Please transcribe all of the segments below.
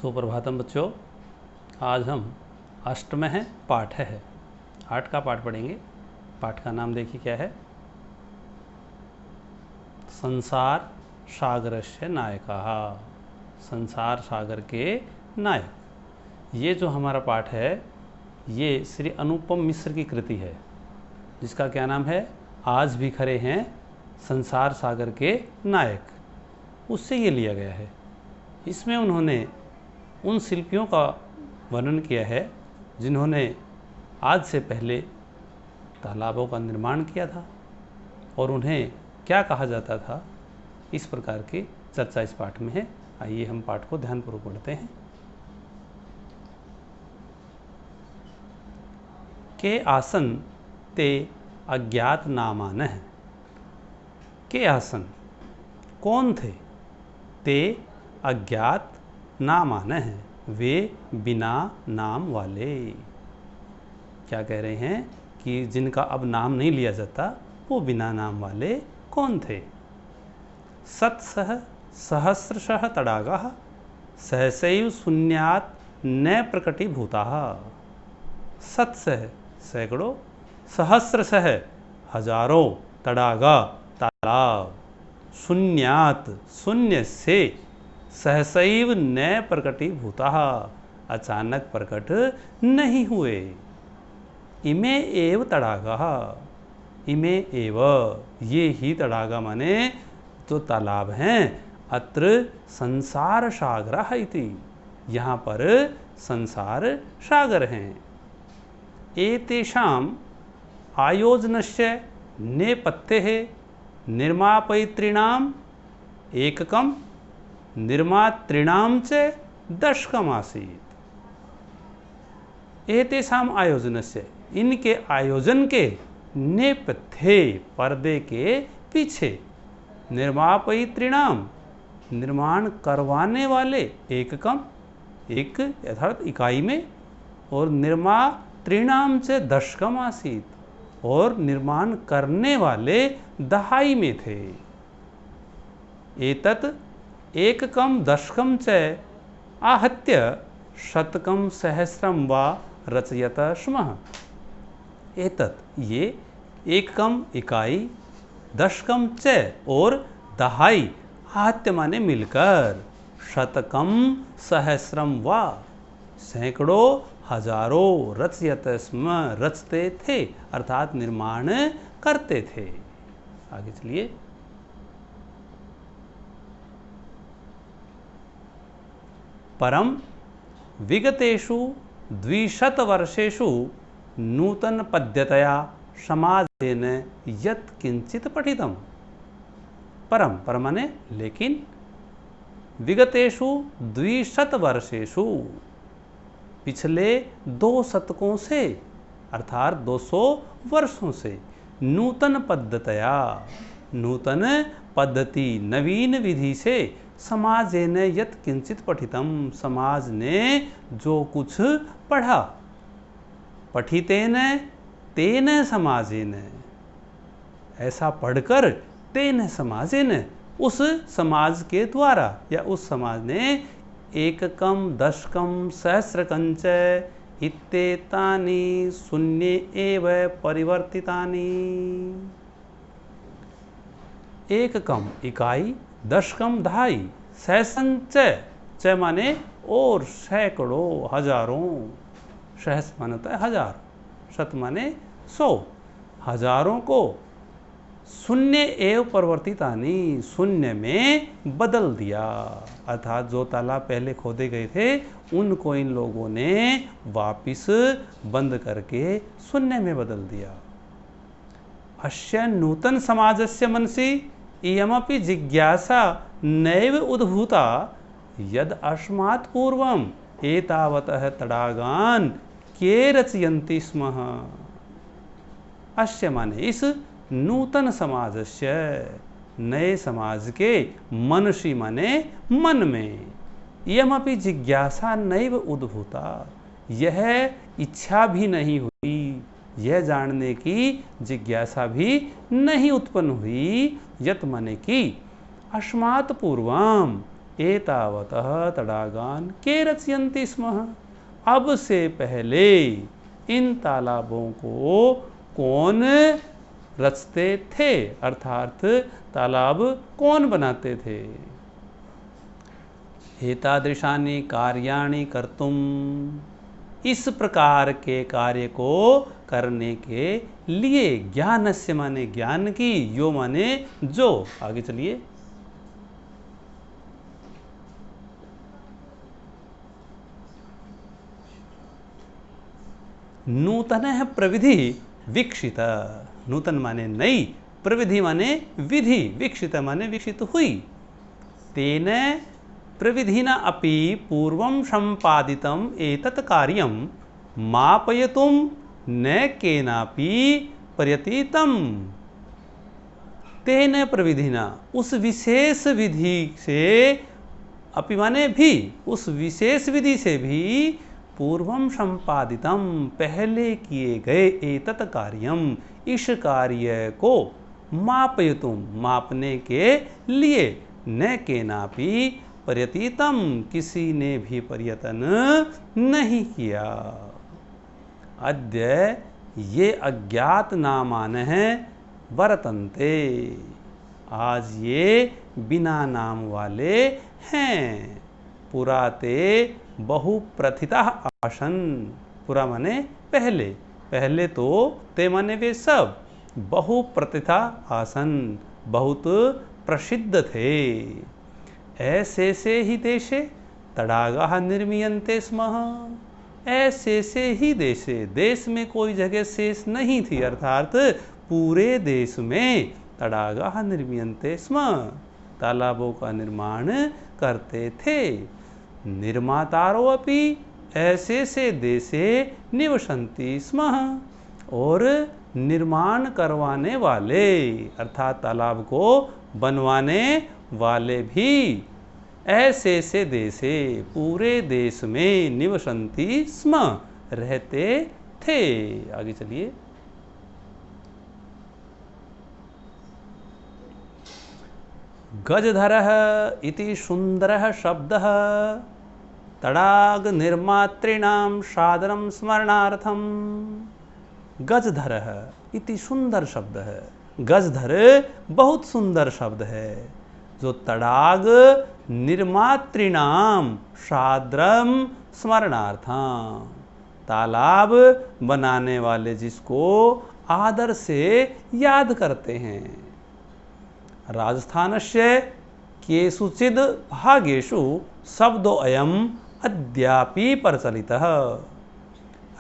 सुप्रभातम बच्चों, आज हम अष्टम है पाठ है 8 का पाठ पढ़ेंगे। पाठ का नाम देखिए क्या है, संसार सागरस्य नायकः। संसार सागर के नायक। ये जो हमारा पाठ है ये श्री अनुपम मिश्र की कृति है, जिसका क्या नाम है, आज भी खड़े हैं संसार सागर के नायक। उससे ये लिया गया है। इसमें उन्होंने उन शिल्पियों का वर्णन किया है जिन्होंने आज से पहले तालाबों का निर्माण किया था और उन्हें क्या कहा जाता था। इस प्रकार की चर्चा इस पाठ में है। आइए हम पाठ को ध्यानपूर्वक पढ़ते हैं। के आसन ते अज्ञात नामानः। के आसन कौन थे, ते अज्ञात नामानः वे बिना नाम वाले। क्या कह रहे हैं कि जिनका अब नाम नहीं लिया जाता वो बिना नाम वाले कौन थे। सत्सह सहस्रशः तडागाः सहसैव शून्यात् न प्रकटीभूताः। सत्सह सैकड़ों, सहस्रशः हजारों, तडागा तालाब, शून्यात् शून्य से, सहसैव न प्रकटीभूताः अचानक प्रकट नहीं हुए। इमे एव तडागाः, इमे एव ये ही तडागा माने जो तालाब हैं। अत्र संसार सागरः इति, यहाँ पर संसार सागर हैं। एतेषाम् आयोजनस्य नेपथ्यः निर्मापयितॄणाम् एककं निर्मातॄणां च दशकम् आसीत्। एतेषाम् आयोजनस्य इनके आयोजन के नेपथ्ये पर्दे के पीछे, निर्मापयितॄणां निर्माण करवाने वाले, एककम एक अर्थात इकाई में, और निर्मातॄणां च दशकम् आसीत् और निर्माण करने वाले दहाई में थे। एतत् एककम दशकम च आहत्य शतकम सहस्रम वा रचयत स्मः। एतत् ये एककम इकाई, दशकम च और दहाई, आहत्य माने मिलकर, शतकम सहस्रम वा सैकड़ों हजारों, रचयत स्म रचते थे अर्थात निर्माण करते थे। आगे चलिए। परम विगतेषु 200 वर्षेषु नूतन पद्धतया समाजेन यत् किंचित पठितम्। परम परम माने लेकिन, विगतेषु 200 वर्षेषु पिछले 2 शतकों से अर्थात 200 वर्षों से, नूतन पद्धतया नूतन पद्धति नवीन विधि से, समाजेन यत् किंचित पठितम समाज ने जो कुछ पढ़ा, पठितेन तेन समाजेन ऐसा पढ़कर, तेन समाजेन उस समाज के द्वारा या उस समाज ने, एककम दशकम सहस्रकंच इत्येतानि शून्ये एव परिवर्तितानि। एककम इकाई, दशकम दहाई, सहस्रं च माने और, सैकड़ों हजारों, सहस्र माने होता है हजार, शत माने 100, हजारों को, शून्य एव परिवर्तितानि शून्य में बदल दिया। अर्थात जो तालाब पहले खोदे गए थे उनको इन लोगों ने वापिस बंद करके शून्य में बदल दिया। अस्य नूतन समाजस्य मनसि इयमपि जिज्ञासा नैव उद्भूता यद अस्मात् पूर्वम् एतावतः तडागान् के रचयन्ति स्म। अस्य माने इस नूतन समाजस्य, नए समाज के, मनसि माने मन में, इयमपि जिज्ञासा नैव उद्भूता यह इच्छा भी नहीं हुई, यह जानने की जिज्ञासा भी नहीं उत्पन्न हुई। यत माने कि अस्मात् पूर्वम एतावतः तडागान के रचयन्ति स्म। अब से पहले इन तालाबों को कौन रचते थे, अर्थात तालाब कौन बनाते थे। एतादृशानि कार्याणि कर्तुम, इस प्रकार के कार्य को करने के लिए, ज्ञानस्य माने ज्ञान की, यो माने जो, आगे चलिए। नूतन है प्रविधि विकसित, नूतन माने नई, प्रविधि माने विधि, विकसित माने विकसित हुई। तेन प्रविधिना अपि पूर्वं संपादितम् एतत् कार्यं मापयितुं न केनापि प्रयतितम्। तेन प्रविधिना, उस विशेष विधि से, अपि माने भी, उस विशेष विधि से भी, पूर्वं संपादितम, पहले किए गए, एतत् कार्यम, इस कार्य को, मापयितुम, मापने के लिए, न केनापि प्रयतितम, किसी ने भी प्रयत्न नहीं किया। अद्य ये अज्ञात नामान हैं वर्तन्ते, आज ये बिना नाम वाले हैं। पुराते बहुप्रथिता आसन, पुरा माने पहले, पहले तो, ते माने वे सब, बहुप्रथिता आसन, बहुत प्रसिद्ध थे। ऐसे से ही देशे तडागाः निर्मीयन्ते स्म, ऐसे से ही देशे, देश में कोई जगह शेष नहीं थी, अर्थात पूरे देश में तडागाः निर्मीयन्ते स्म, तालाबों का निर्माण करते थे। निर्मातारो अपि, ऐसे से देशे निवसन्ति स्म, और निर्माण करवाने वाले, अर्थात तालाब को बनवाने वाले भी ऐसे से देशे, पूरे देश में, निवसन्ति स्म, रहते थे। आगे चलिए। गजधरः इति सुंदरः शब्दः तडाग निर्मातॄणां सादरं स्मरणार्थम। गजधरः इति सुंदर शब्द है, गजधर बहुत सुंदर शब्द है, जो तडाग निर्मातॄणां सादरम स्मरणार्थम, तालाब बनाने वाले जिसको आदर से याद करते हैं। राजस्थानस्य केषुचिद् भागेषु शब्दो अयम अद्यापि प्रचलितः।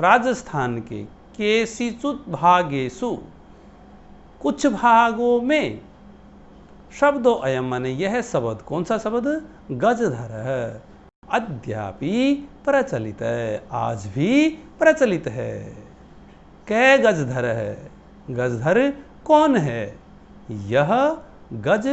राजस्थान के केषुचिद् भागेषु, कुछ भागों में, शब्दो अयम माने यह शब्द, कौन सा शब्द, गजधर है, अद्यापि प्रचलित है, आज भी प्रचलित है। कै गजधर है, गजधर कौन है, यह गज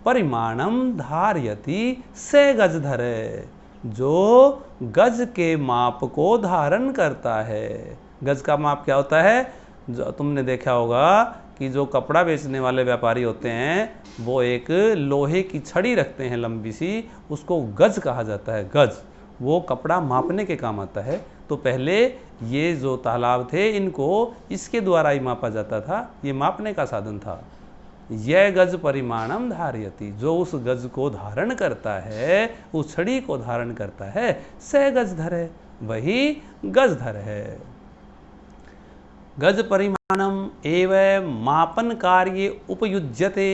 परिमाणम धारयति से गजधर है, जो गज के माप को धारण करता है। गज का माप क्या होता है, जो तुमने देखा होगा कि जो कपड़ा बेचने वाले व्यापारी होते हैं, वो एक लोहे की छड़ी रखते हैं लंबी सी, उसको गज कहा जाता है। गज वो कपड़ा मापने के काम आता है। तो पहले ये जो तालाब थे, इनको इसके द्वारा ही मापा जाता था, ये मापने का साधन था। यह गज परिमाणम धारयति, जो उस गज को धारण करता है, उस छड़ी को धारण करता है, सह गजधर है, वही गजधर है। गज परिमाणम एवं मापन कार्य उपयुज्यते,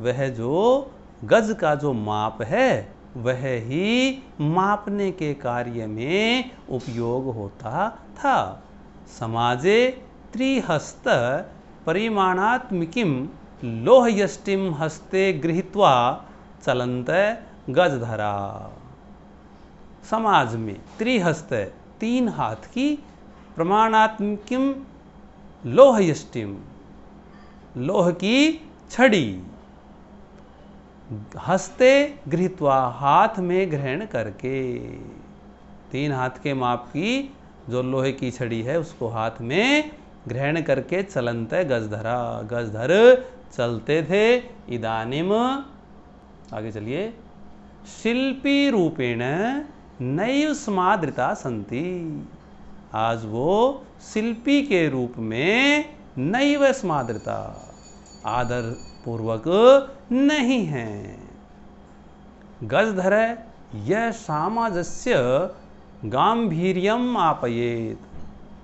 वह जो गज का जो माप है, वह ही मापने के कार्य में उपयोग होता था। समाजे त्रिहस्त परिमाणात्मिकीं लोहयष्टिं हस्ते गृहीत्वा चलन्त गजधरा। समाज में त्रिहस्त, तीन हाथ की, प्रमाणात्मिकीं लोहयष्टिं, लोह की छड़ी, हस्ते गृहीत्वा, हाथ में ग्रहण करके, तीन हाथ के माप की जो लोहे की छड़ी है, उसको हाथ में ग्रहण करके चलंत गजधरा, गजधर चलते थे। इदानीम, आगे चलिए। शिल्पी रूपेण नैव समादृता सन्ति। आज वो शिल्पी के रूप में नैव समादृता, आदर पूर्वक नहीं है। गजधर यह सामंजस्य गांभीर्यम आपयेत।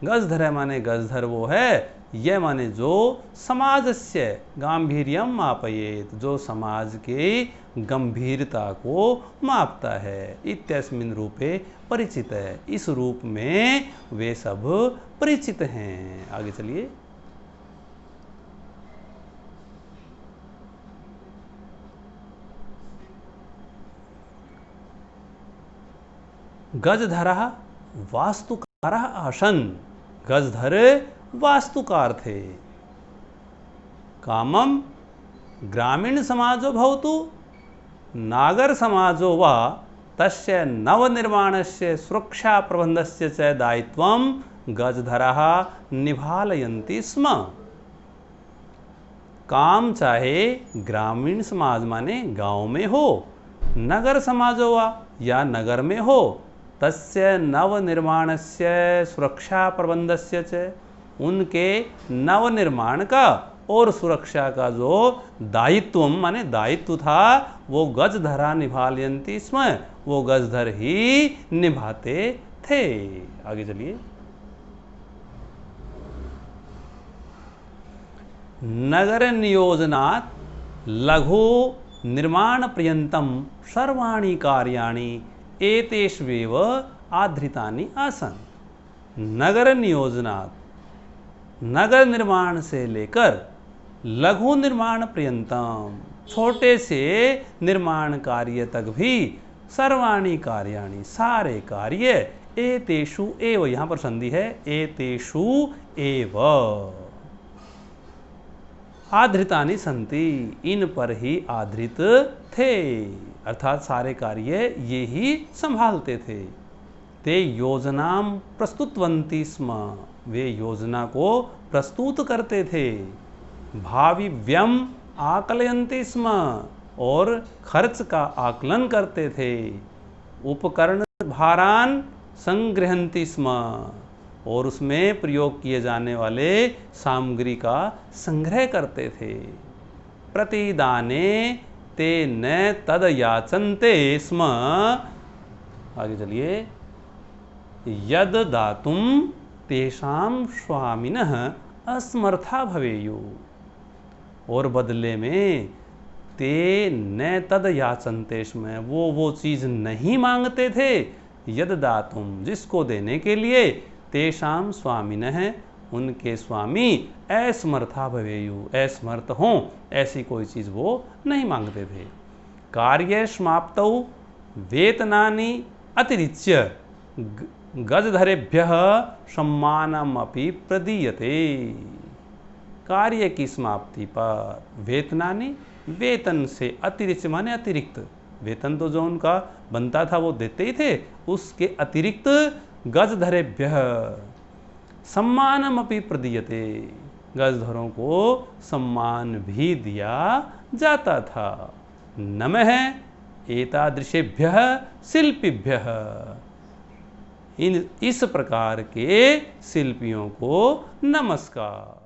गजधर माने गजधर वो है, यह माने जो समाजस्य गांभीर्यम आपयेत, जो समाज के गंभीरता को मापता है। इत्यस्मिन् रूपे परिचित है, इस रूप में वे सब परिचित हैं। आगे चलिए। गजधरः वास्तुकारः आसन्। गजधर वास्तुकार थे। कामम ग्रामीण समाजो भवतु नागर समाजो वा तस्य नवनिर्माणस्य सुरक्षा प्रबंधस्य च दायित्वं गजधरः निभालयन्ति स्म। काम चाहे ग्रामीण समाज माने गांव में हो, नगर समाजो वा या नगर में हो, तस्य नवनिर्माणस्य सुरक्षा प्रबंधस्य च, उनके नवनिर्माण का और सुरक्षा का जो दायित्व माने दायित्व था वो गजधरा निभालयन्ति स्म, वो गजधर ही निभाते थे। आगे चलिए। नगर नियोजनात् लघु निर्माण पर्यन्तं सर्वाणि कार्याणि एतेष्वेव आधृतानि आसन्। नगर नियोजनात्, नगर निर्माण से लेकर लघु निर्माण पर्यंतम, छोटे से निर्माण कार्य तक भी सर्वाणि कार्याणि, सारे कार्य एतेषु एव, यहां पर संधि है, एतेषु एव आधृतानि सन्ति, इन पर ही आधृत थे। अर्थात सारे कार्य ये ही संभालते थे। ते योजनाम प्रस्तुतवन्ति स्म, वे योजना को प्रस्तुत करते थे। भावी व्यम आकलयन्ति स्म, और खर्च का आकलन करते थे। उपकरण भारान संग्रहन्ति स्म, और उसमें प्रयोग किए जाने वाले सामग्री का संग्रह करते थे। प्रतिदाने ते न तद याचन्ते स्म, आगे चलिए, यद दातुम तेषाम स्वामिनः असमर्था भवेयु, और बदले में ते न तद याचन्ते स्म, वो चीज नहीं मांगते थे, यद दातुम, जिसको देने के लिए, तेषाम स्वामिनः, उनके स्वामी, असमर्था भवेयु, असमर्थ हों, ऐसी कोई चीज वो नहीं मांगते थे। कार्य समाप्तौ वेतनानि अतिरिच्य गजधरेभ्यः सम्मानमपि प्रदीयते। कार्य की समाप्ति पर वेतनानि, वेतन से अतिरिक्त माने अतिरिक्त, वेतन तो जो उनका बनता था वो देते ही थे, उसके अतिरिक्त गजधरेभ्यः सम्मानमपि प्रदीयते, गजधरों को सम्मान भी दिया जाता था। नमः एतादृशेभ्यः शिल्पिभ्यः, इस प्रकार के शिल्पियों को नमस्कार।